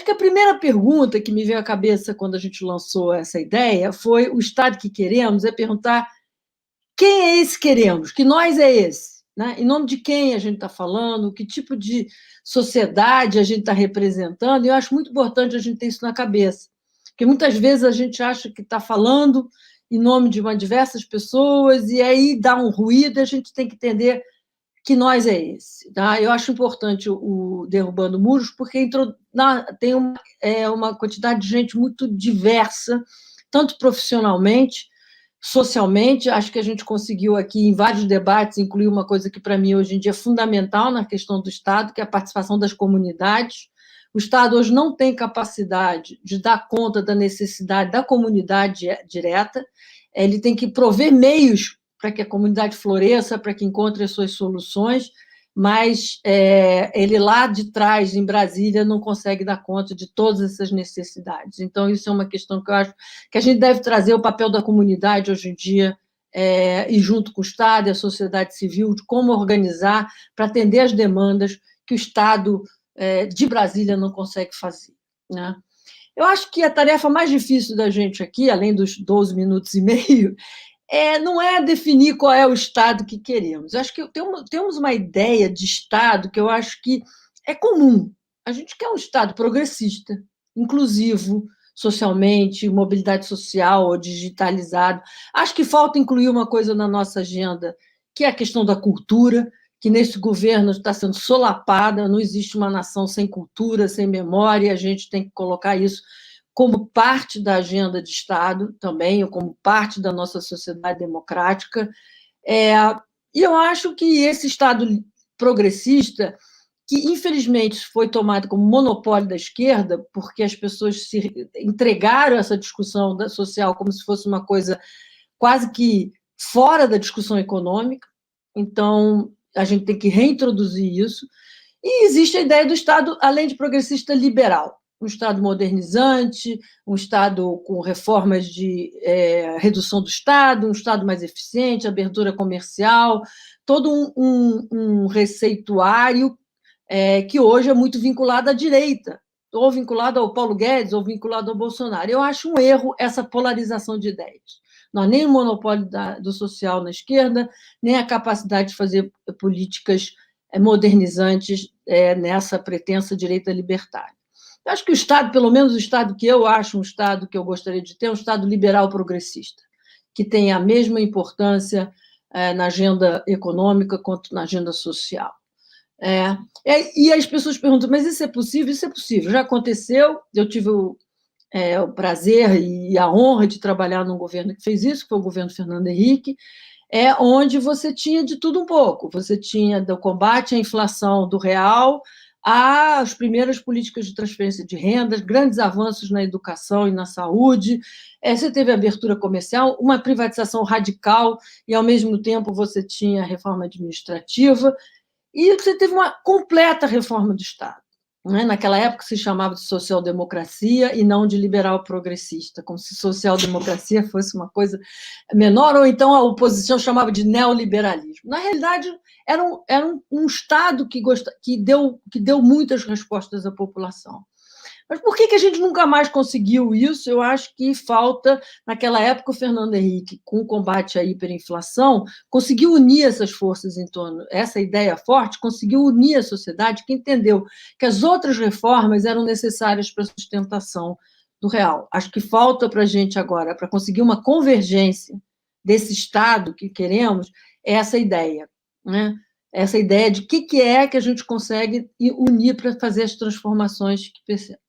que a primeira pergunta que me veio à cabeça quando a gente lançou essa ideia foi: o Estado que queremos? É perguntar quem é esse queremos, que nós é esse, né? Em nome de quem a gente está falando, que tipo de sociedade a gente está representando, e eu acho muito importante a gente ter isso na cabeça, porque muitas vezes a gente acha que está falando em nome de diversas pessoas, e aí dá um ruído, e a gente tem que entender que nós é esse. Tá? Eu acho importante o Derrubando Muros, porque tem uma quantidade de gente muito diversa, tanto profissionalmente, socialmente. Acho que a gente conseguiu aqui, em vários debates, incluir uma coisa que, para mim, hoje em dia é fundamental na questão do Estado, que é a participação das comunidades. O Estado hoje não tem capacidade de dar conta da necessidade da comunidade direta, ele tem que prover meios para que a comunidade floresça, para que encontre as suas soluções, mas ele lá de trás, em Brasília, não consegue dar conta de todas essas necessidades. Então, isso é uma questão que eu acho que a gente deve trazer o papel da comunidade hoje em dia, e junto com o Estado e a sociedade civil, de como organizar para atender as demandas que o Estado de Brasília não consegue fazer. Né? Eu acho que a tarefa mais difícil da gente aqui, além dos 12 minutos e meio, não é definir qual é o Estado que queremos. Eu acho que temos uma ideia de Estado que eu acho que é comum. A gente quer um Estado progressista, inclusivo, socialmente, mobilidade social ou digitalizado. Acho que falta incluir uma coisa na nossa agenda, que é a questão da cultura, que nesse governo está sendo solapada, não existe uma nação sem cultura, sem memória, a gente tem que colocar isso como parte da agenda de Estado também, ou como parte da nossa sociedade democrática. E eu acho que esse Estado progressista, que infelizmente foi tomado como monopólio da esquerda, porque as pessoas se entregaram a essa discussão social como se fosse uma coisa quase que fora da discussão econômica, então a gente tem que reintroduzir isso. E existe a ideia do Estado, além de progressista, liberal. Um Estado modernizante, um Estado com reformas de redução do Estado, um Estado mais eficiente, abertura comercial, todo um receituário que hoje é muito vinculado à direita, ou vinculado ao Paulo Guedes, ou vinculado ao Bolsonaro. Eu acho um erro essa polarização de ideias. Não há nem o monopólio do social na esquerda, nem a capacidade de fazer políticas modernizantes nessa pretensa direita libertária. Eu acho que o Estado, pelo menos o Estado que eu acho um Estado que eu gostaria de ter, é um Estado liberal progressista, que tenha a mesma importância na agenda econômica quanto na agenda social. E as pessoas perguntam, mas isso é possível? Isso é possível, já aconteceu, eu tive o prazer e a honra de trabalhar num governo que fez isso, que foi o governo Fernando Henrique, onde você tinha de tudo um pouco. Você tinha do combate à inflação do real às primeiras políticas de transferência de rendas, grandes avanços na educação e na saúde. Você teve abertura comercial, uma privatização radical, e, ao mesmo tempo, você tinha a reforma administrativa, e você teve uma completa reforma do Estado. Naquela época se chamava de social-democracia e não de liberal progressista, como se social-democracia fosse uma coisa menor, ou então a oposição chamava de neoliberalismo. Na realidade, era um Estado que deu muitas respostas à população. Mas por que a gente nunca mais conseguiu isso? Eu acho que falta, naquela época, o Fernando Henrique, com o combate à hiperinflação, conseguiu unir essas forças em torno, essa ideia forte, conseguiu unir a sociedade, que entendeu que as outras reformas eram necessárias para a sustentação do real. Acho que falta para a gente agora, para conseguir uma convergência desse Estado que queremos, essa ideia, né? Essa ideia de que é que a gente consegue unir para fazer as transformações que percebemos.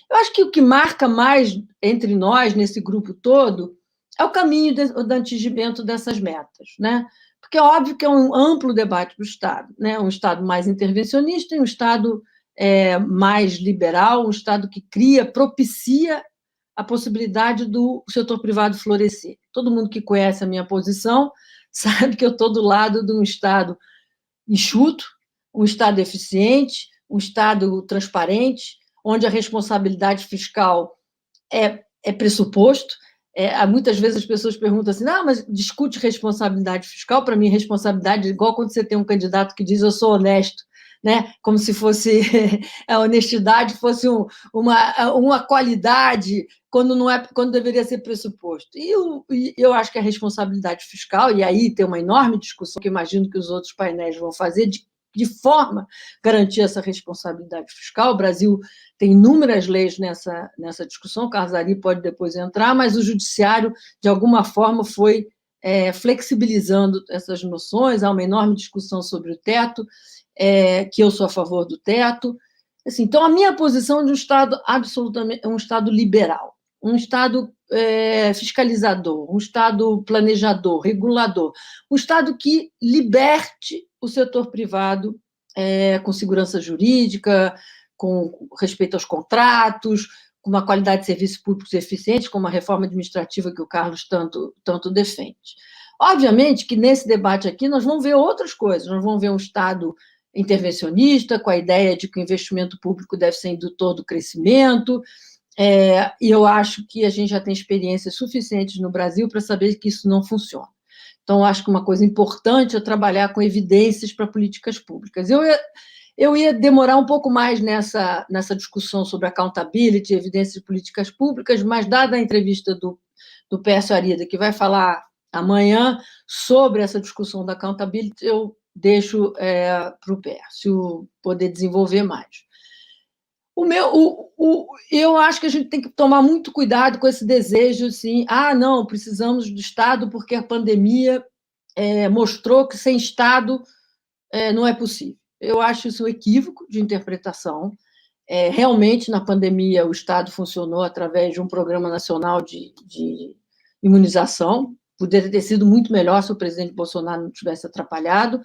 Eu acho que o que marca mais entre nós, nesse grupo todo, é o caminho do atingimento dessas metas, né? Porque é óbvio que é um amplo debate para o Estado, né? Um Estado mais intervencionista e um Estado mais liberal, um Estado que propicia a possibilidade do setor privado florescer. Todo mundo que conhece a minha posição sabe que eu estou do lado de um Estado enxuto, um Estado eficiente, um Estado transparente, onde a responsabilidade fiscal é pressuposto, Muitas vezes as pessoas perguntam assim, mas discute responsabilidade fiscal. Para mim, responsabilidade é igual quando você tem um candidato que diz eu sou honesto, né? Como se fosse a honestidade fosse uma qualidade quando não é, quando deveria ser pressuposto. E eu acho que a responsabilidade fiscal, e aí tem uma enorme discussão que imagino que os outros painéis vão fazer, de forma a garantir essa responsabilidade fiscal. O Brasil tem inúmeras leis nessa discussão, o Carlos Ari pode depois entrar, mas o judiciário, de alguma forma, foi flexibilizando essas noções. Há uma enorme discussão sobre o teto, que eu sou a favor do teto. Assim, então, a minha posição é de um Estado absolutamente, um Estado liberal, um Estado fiscalizador, um Estado planejador, regulador, um Estado que liberte o setor privado com segurança jurídica, com respeito aos contratos, com uma qualidade de serviços públicos eficiente, com uma reforma administrativa que o Carlos tanto defende. Obviamente que nesse debate aqui nós vamos ver outras coisas, nós vamos ver um Estado intervencionista, com a ideia de que o investimento público deve ser indutor do crescimento, e eu acho que a gente já tem experiências suficientes no Brasil para saber que isso não funciona. Então, acho que uma coisa importante é trabalhar com evidências para políticas públicas. Eu ia demorar um pouco mais nessa discussão sobre accountability, evidências de políticas públicas, mas, dada a entrevista do Pércio Arida, que vai falar amanhã sobre essa discussão da accountability, eu deixo para o Pércio poder desenvolver mais. Eu acho que a gente tem que tomar muito cuidado com esse desejo, assim, não, precisamos do Estado porque a pandemia mostrou que sem Estado não é possível. Eu acho isso um equívoco de interpretação. Realmente, na pandemia, o Estado funcionou através de um programa nacional de imunização. Poderia ter sido muito melhor se o presidente Bolsonaro não tivesse atrapalhado.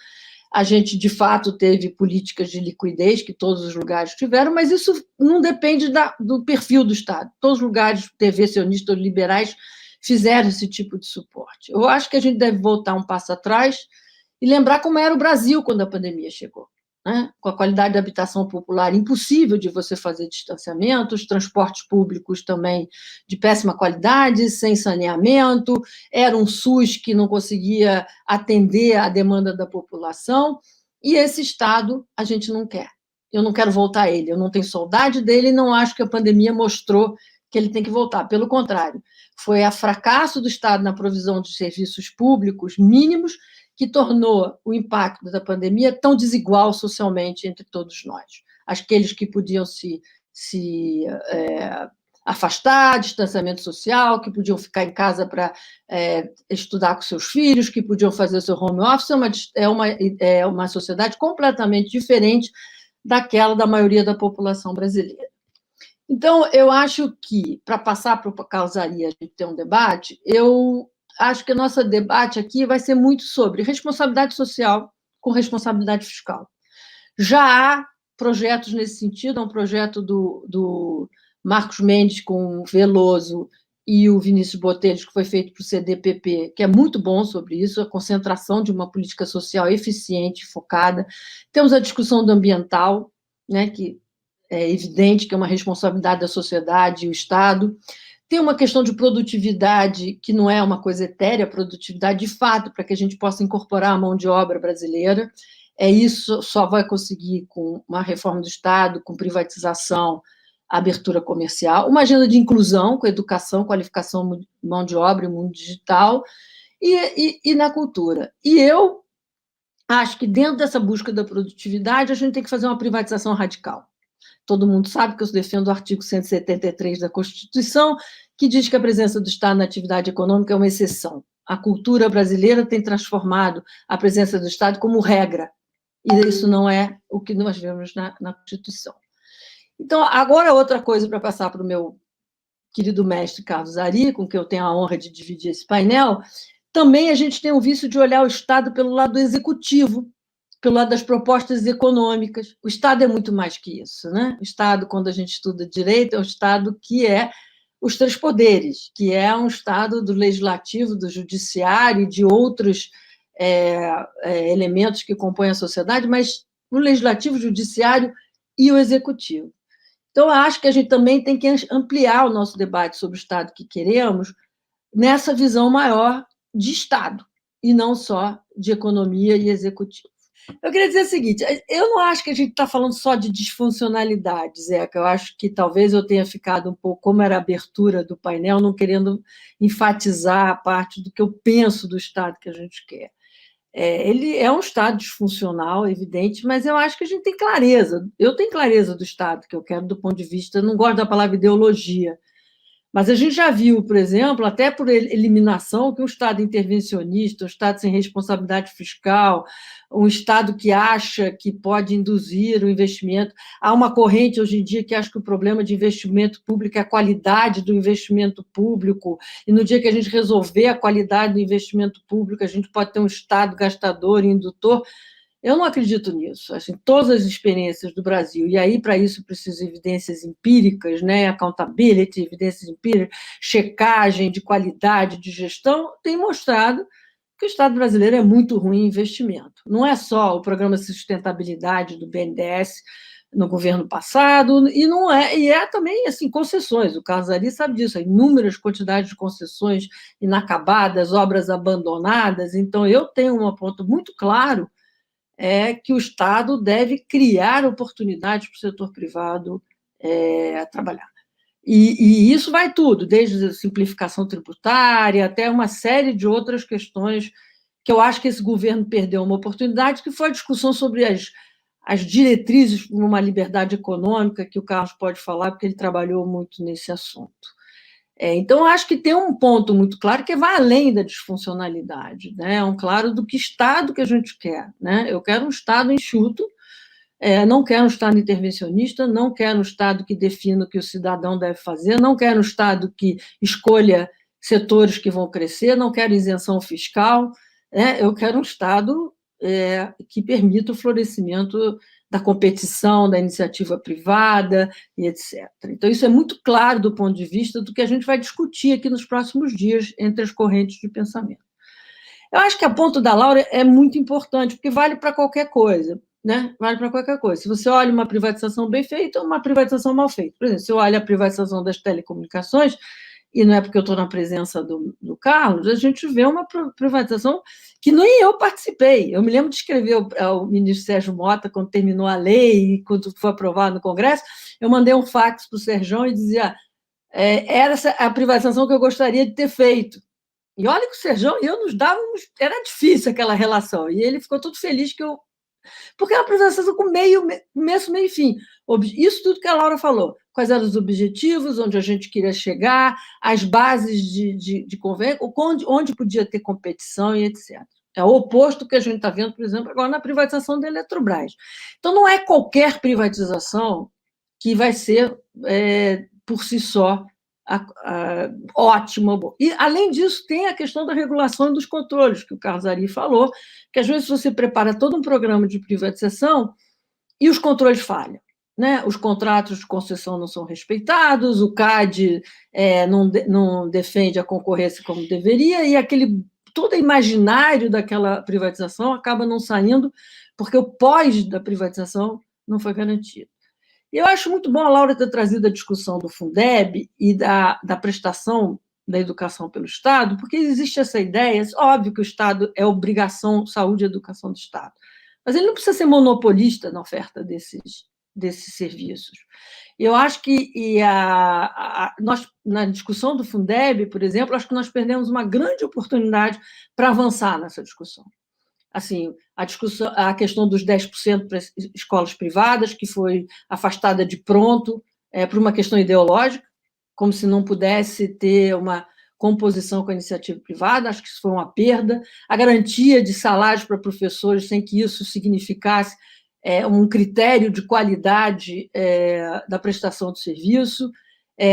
A gente, de fato, teve políticas de liquidez que todos os lugares tiveram, mas isso não depende do perfil do Estado. Todos os lugares intervencionistas ou liberais fizeram esse tipo de suporte. Eu acho que a gente deve voltar um passo atrás e lembrar como era o Brasil quando a pandemia chegou, né? Com a qualidade de habitação popular impossível de você fazer distanciamento, os transportes públicos também de péssima qualidade, sem saneamento, era um SUS que não conseguia atender à demanda da população, e esse Estado a gente não quer. Eu não quero voltar a ele, eu não tenho saudade dele e não acho que a pandemia mostrou que ele tem que voltar. Pelo contrário, foi o fracasso do Estado na provisão de serviços públicos mínimos que tornou o impacto da pandemia tão desigual socialmente entre todos nós. Aqueles que podiam se afastar, distanciamento social, que podiam ficar em casa para estudar com seus filhos, que podiam fazer o seu home office, é uma sociedade completamente diferente daquela da maioria da população brasileira. Então, eu acho que, para passar para o Carlos Ari, a gente ter um debate, eu acho que o nosso debate aqui vai ser muito sobre responsabilidade social com responsabilidade fiscal. Já há projetos nesse sentido, há um projeto do Marcos Mendes com o Veloso e o Vinícius Botelho, que foi feito para o CDPP, que é muito bom sobre isso, a concentração de uma política social eficiente e focada. Temos a discussão do ambiental, né, que é evidente que é uma responsabilidade da sociedade e o Estado. Tem uma questão de produtividade, que não é uma coisa etérea, produtividade de fato, para que a gente possa incorporar a mão de obra brasileira. Isso só vai conseguir com uma reforma do Estado, com privatização, abertura comercial, uma agenda de inclusão, com educação, qualificação, mão de obra e mundo digital, e na cultura. E eu acho que dentro dessa busca da produtividade, a gente tem que fazer uma privatização radical. Todo mundo sabe que eu defendo o artigo 173 da Constituição, que diz que a presença do Estado na atividade econômica é uma exceção. A cultura brasileira tem transformado a presença do Estado como regra, e isso não é o que nós vemos na Constituição. Então, agora outra coisa para passar para o meu querido mestre Carlos Ari, com quem eu tenho a honra de dividir esse painel, também a gente tem o vício de olhar o Estado pelo lado executivo, pelo lado das propostas econômicas. O Estado é muito mais que isso, né? O Estado, quando a gente estuda direito, é o Estado que é os três poderes, que é um Estado do legislativo, do judiciário, de outros elementos que compõem a sociedade, mas o legislativo, o judiciário e o executivo. Então, eu acho que a gente também tem que ampliar o nosso debate sobre o Estado que queremos nessa visão maior de Estado, e não só de economia e executivo. Eu queria dizer o seguinte: eu não acho que a gente está falando só de disfuncionalidade, Zeca. Eu acho que talvez eu tenha ficado um pouco, como era a abertura do painel, não querendo enfatizar a parte do que eu penso do Estado que a gente quer. Ele é um Estado disfuncional, evidente, mas eu acho que a gente tem clareza. Eu tenho clareza do Estado que eu quero do ponto de vista, não gosto da palavra ideologia, mas a gente já viu, por exemplo, até por eliminação, que um Estado intervencionista, um Estado sem responsabilidade fiscal, um Estado que acha que pode induzir o investimento. Há uma corrente hoje em dia que acha que o problema de investimento público é a qualidade do investimento público, e no dia que a gente resolver a qualidade do investimento público, a gente pode ter um Estado gastador e indutor. Eu não acredito nisso. Assim, todas as experiências do Brasil, e aí para isso preciso de evidências empíricas, né? Accountability, evidências empíricas, checagem de qualidade de gestão, tem mostrado que o Estado brasileiro é muito ruim em investimento. Não é só o programa de sustentabilidade do BNDES no governo passado, e é também assim, concessões. O Carlos Ari sabe disso, inúmeras quantidades de concessões inacabadas, obras abandonadas. Então, eu tenho um ponto muito claro que o Estado deve criar oportunidades para o setor privado trabalhar. E isso vai tudo, desde a simplificação tributária até uma série de outras questões que eu acho que esse governo perdeu uma oportunidade, que foi a discussão sobre as diretrizes para uma liberdade econômica, que o Carlos pode falar, porque ele trabalhou muito nesse assunto. Então, eu acho que tem um ponto muito claro que vai além da disfuncionalidade, né? É um claro do que Estado que a gente quer, né? Eu quero um Estado enxuto, não quero um Estado intervencionista, não quero um Estado que defina o que o cidadão deve fazer, não quero um Estado que escolha setores que vão crescer, não quero isenção fiscal, né? Eu quero um Estado que permita o florescimento da competição, da iniciativa privada e etc. Então, isso é muito claro do ponto de vista do que a gente vai discutir aqui nos próximos dias entre as correntes de pensamento. Eu acho que a ponto da Laura é muito importante, porque vale para qualquer coisa, né? Vale para qualquer coisa. Se você olha uma privatização bem feita ou uma privatização mal feita. Por exemplo, se eu olho a privatização das telecomunicações, e não é porque eu estou na presença do Carlos, a gente vê uma privatização que nem eu participei. Eu me lembro de escrever ao ministro Sérgio Mota, quando terminou a lei e quando foi aprovado no Congresso, eu mandei um fax para o Sérgio e dizia era essa a privatização que eu gostaria de ter feito. E olha que o Sérgio e eu nos dávamos... Era difícil aquela relação. E ele ficou todo feliz que eu... Porque é uma privatização com começo, meio e fim. Isso tudo que a Laura falou. Quais eram os objetivos, onde a gente queria chegar, as bases de convênio, onde podia ter competição e etc. É o oposto do que a gente está vendo, por exemplo, agora na privatização da Eletrobras. Então, não é qualquer privatização que vai ser, por si só, ótima. E, além disso, tem a questão da regulação e dos controles, que o Carlos Ari falou, que às vezes você prepara todo um programa de privatização e os controles falham. Né? Os contratos de concessão não são respeitados, o CAD não defende a concorrência como deveria, e todo o imaginário daquela privatização acaba não saindo, porque o pós da privatização não foi garantido. E eu acho muito bom a Laura ter trazido a discussão do Fundeb e da prestação da educação pelo Estado, porque existe essa ideia, óbvio que o Estado é obrigação, saúde e educação do Estado, mas ele não precisa ser monopolista na oferta desses serviços. Eu acho que nós, na discussão do Fundeb, por exemplo, acho que nós perdemos uma grande oportunidade para avançar nessa discussão. Assim, a questão dos 10% para escolas privadas, que foi afastada de pronto por uma questão ideológica, como se não pudesse ter uma composição com a iniciativa privada, acho que isso foi uma perda. A garantia de salários para professores, sem que isso significasse um critério de qualidade da prestação do serviço,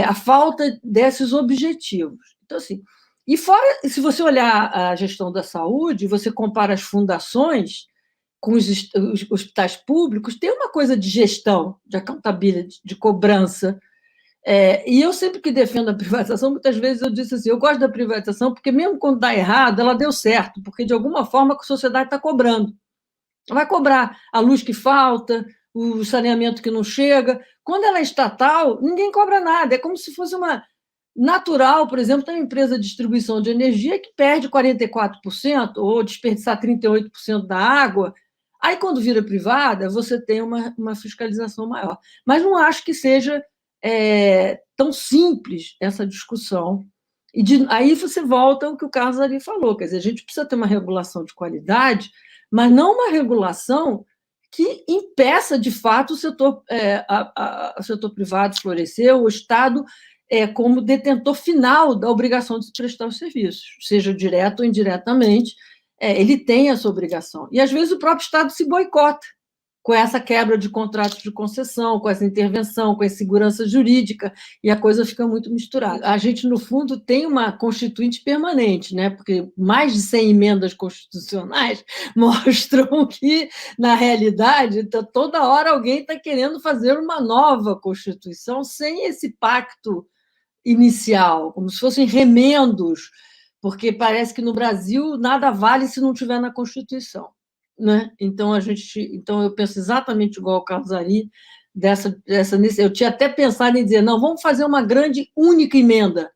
a falta desses objetivos. Então, assim, e fora, se você olhar a gestão da saúde, você compara as fundações com os hospitais públicos, tem uma coisa de gestão, de accountability, de cobrança. E eu sempre que defendo a privatização, muitas vezes eu disse assim, eu gosto da privatização porque mesmo quando dá errado, ela deu certo, porque de alguma forma a sociedade está cobrando. Vai cobrar a luz que falta, o saneamento que não chega. Quando ela é estatal, ninguém cobra nada, é como se fosse natural, por exemplo, tem uma empresa de distribuição de energia que perde 44% ou desperdiçar 38% da água. Aí, quando vira privada, você tem uma fiscalização maior. Mas não acho que seja tão simples essa discussão. Aí você volta ao que o Carlos ali falou, quer dizer, a gente precisa ter uma regulação de qualidade, mas não uma regulação que impeça, de fato, o setor privado florescer, o Estado como detentor final da obrigação de prestar os serviços, seja direto ou indiretamente, ele tem essa obrigação. E, às vezes, o próprio Estado se boicota com essa quebra de contratos de concessão, com essa intervenção, com a insegurança jurídica, e a coisa fica muito misturada. A gente, no fundo, tem uma constituinte permanente, né? Porque mais de 100 emendas constitucionais mostram que, na realidade, toda hora alguém está querendo fazer uma nova Constituição sem esse pacto inicial, como se fossem remendos, porque parece que no Brasil nada vale se não tiver na Constituição, né? Então eu penso exatamente igual ao Carlos Ari, eu tinha até pensado em dizer, não, vamos fazer uma grande única emenda,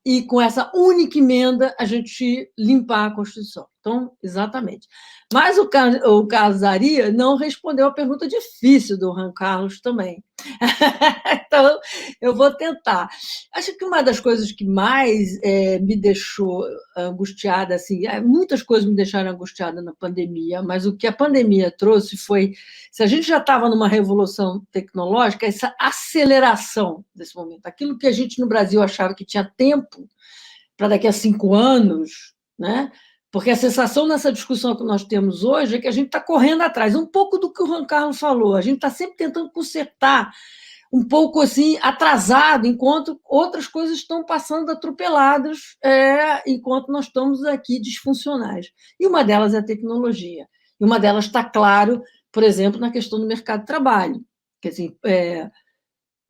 e com essa única emenda a gente limpar a Constituição. Então, exatamente. Mas o Carlos Ari não respondeu a pergunta difícil do Juan Carlos também. Então, eu vou tentar. Acho que uma das coisas que mais me deixou angustiada, assim, muitas coisas me deixaram angustiada na pandemia, mas o que a pandemia trouxe foi, se a gente já estava numa revolução tecnológica, essa aceleração desse momento. Aquilo que a gente no Brasil achava que tinha tempo para daqui a 5 anos, né? Porque a sensação nessa discussão que nós temos hoje é que a gente está correndo atrás, um pouco do que o Juan Carlos falou, a gente está sempre tentando consertar, um pouco assim atrasado, enquanto outras coisas estão passando atropeladas, enquanto nós estamos aqui disfuncionais. E uma delas é a tecnologia. E uma delas está claro, por exemplo, na questão do mercado de trabalho. Quer dizer,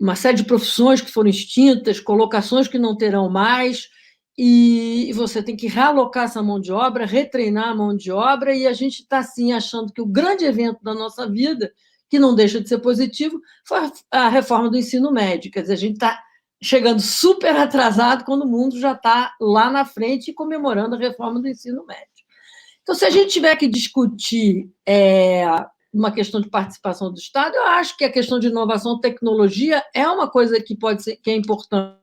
uma série de profissões que foram extintas, colocações que não terão mais, e você tem que realocar essa mão de obra, retreinar a mão de obra, e a gente está assim, achando que o grande evento da nossa vida, que não deixa de ser positivo, foi a reforma do ensino médio. Quer dizer, a gente está chegando super atrasado quando o mundo já está lá na frente comemorando a reforma do ensino médio. Então, se a gente tiver que discutir uma questão de participação do Estado, eu acho que a questão de inovação e tecnologia é uma coisa que pode ser, que é importante.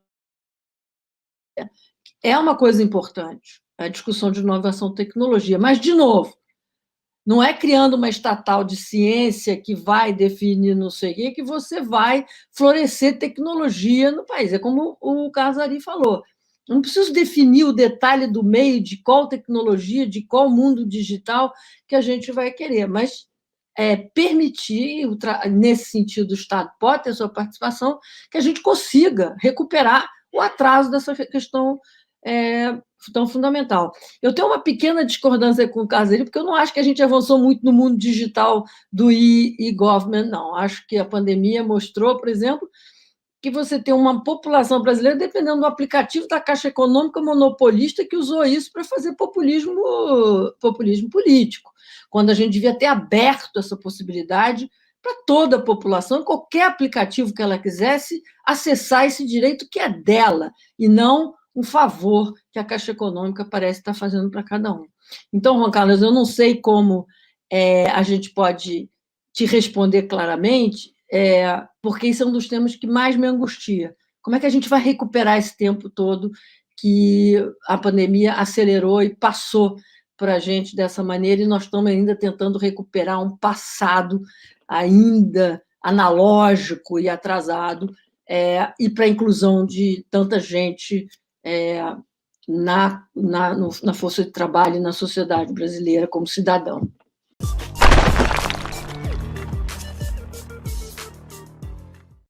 É uma coisa importante, a discussão de inovação e tecnologia. Mas, de novo, não é criando uma estatal de ciência que vai definir não sei o quê, que você vai florescer tecnologia no país. É como o Carlos Ari falou. Não preciso definir o detalhe do meio, de qual tecnologia, de qual mundo digital que a gente vai querer, mas permitir, nesse sentido, o Estado pode ter sua participação, que a gente consiga recuperar o atraso dessa questão tão fundamental. Eu tenho uma pequena discordância com o Caseiro, porque eu não acho que a gente avançou muito no mundo digital do e-government, não. Acho que a pandemia mostrou, por exemplo, que você tem uma população brasileira dependendo do aplicativo da Caixa Econômica monopolista que usou isso para fazer populismo político, quando a gente devia ter aberto essa possibilidade para toda a população, qualquer aplicativo que ela quisesse acessar esse direito que é dela, e não um favor que a Caixa Econômica parece estar fazendo para cada um. Então, Juan Carlos, eu não sei como a gente pode te responder claramente, porque isso é um dos temas que mais me angustia. Como é que a gente vai recuperar esse tempo todo que a pandemia acelerou e passou para a gente dessa maneira, e nós estamos ainda tentando recuperar um passado ainda analógico e atrasado, e para a inclusão de tanta gente na força de trabalho e na sociedade brasileira como cidadão.